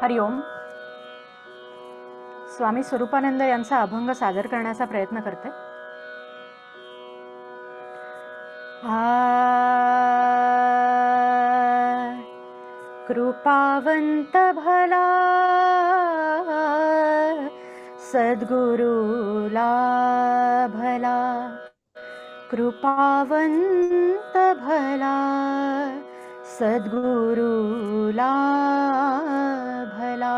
हरिओम. स्वामी स्वरूपानंद यांचा अभंग सादर करण्याचा प्रयत्न करते. कृपावंत भला सद्गुरुला भला, कृपावंत भला सद्गुरुला भला.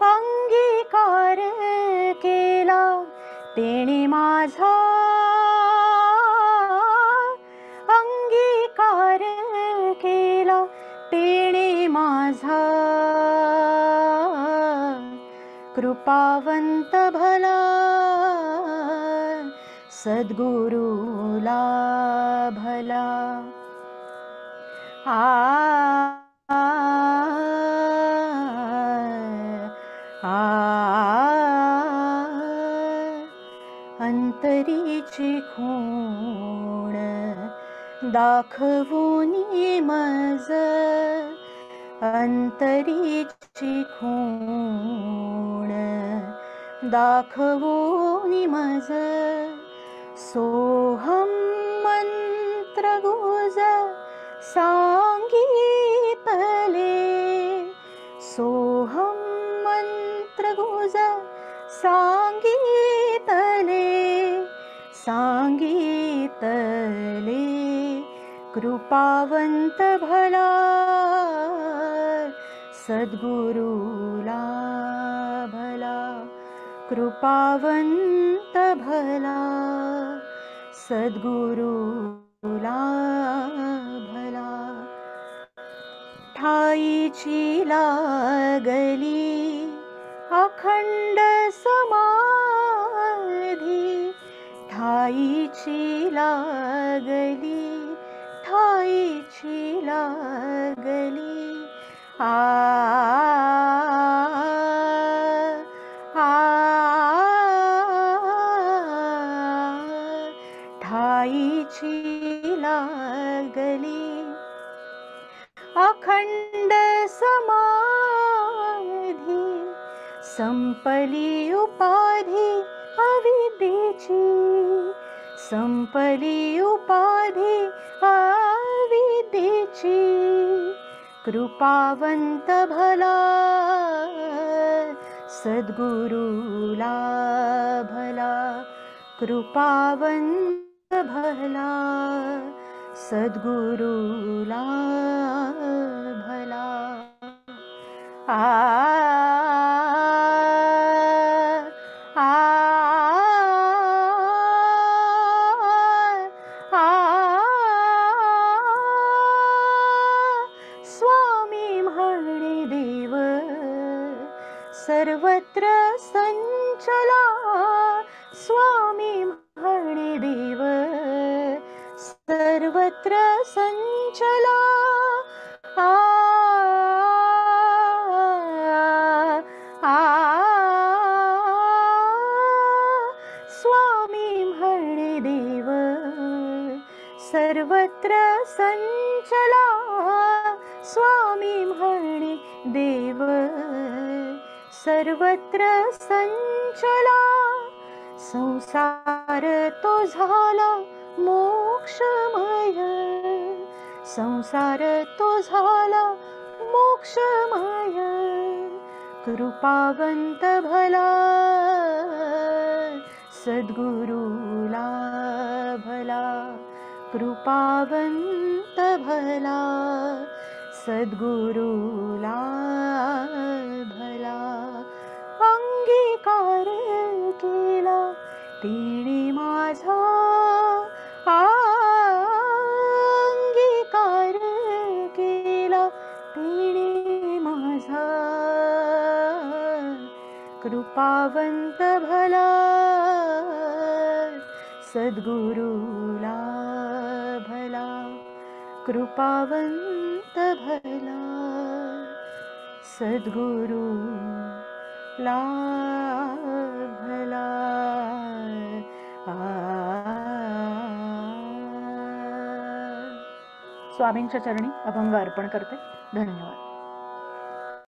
अंगीकार केला तेणे माझा, अंगीकार केला तेणे माझा. कृपावंत भला सद्गुरुला भला. अंतरीची खूण दाखवूनी मज, अंतरीची खूण दाखवूनी मज. सोहम मंत्र गुज सांगितले, सोहम मंत्र गुज सांगितले, सांगितले. कृपावंत भला सद्गुरुला भला, कृपावंत भला सद्गुरुला भला. ठाईची लागली अखंड समाधी, ठाईची लागली, ठाईची लागली. ठाईची लागली अखंड समाधी. संपली उपाधी अविद्येची, संपली उपाधी अविद्येची. कृपावंत भला सद्गुरुला भला, कृपावंत भला सद्गुरुला भला. स्वामी म्हणे देव सर्वत्र संचला, स्वामी म्हणे देव सर्वत्र संचला. स्वामी म्हणे देव सर्वत्र संचला, स्वामी म्हणे देव सर्वत्र संचला. संसार तो झाला मोक्षमय, संसार तो झाला मोक्षमय. कृपावंत भला सद्गुरुला भला, कृपावंत भला सद्गुरुला भला. अंगीकार केला तेणे माझा, अंगीकार केला तेणे माझा. कृपावंत भला सद्गुरुला भला, कृपावंत भला सद्गुरुला भला. स्वामींच्या चरणी अभंग अर्पण करते. धन्यवाद.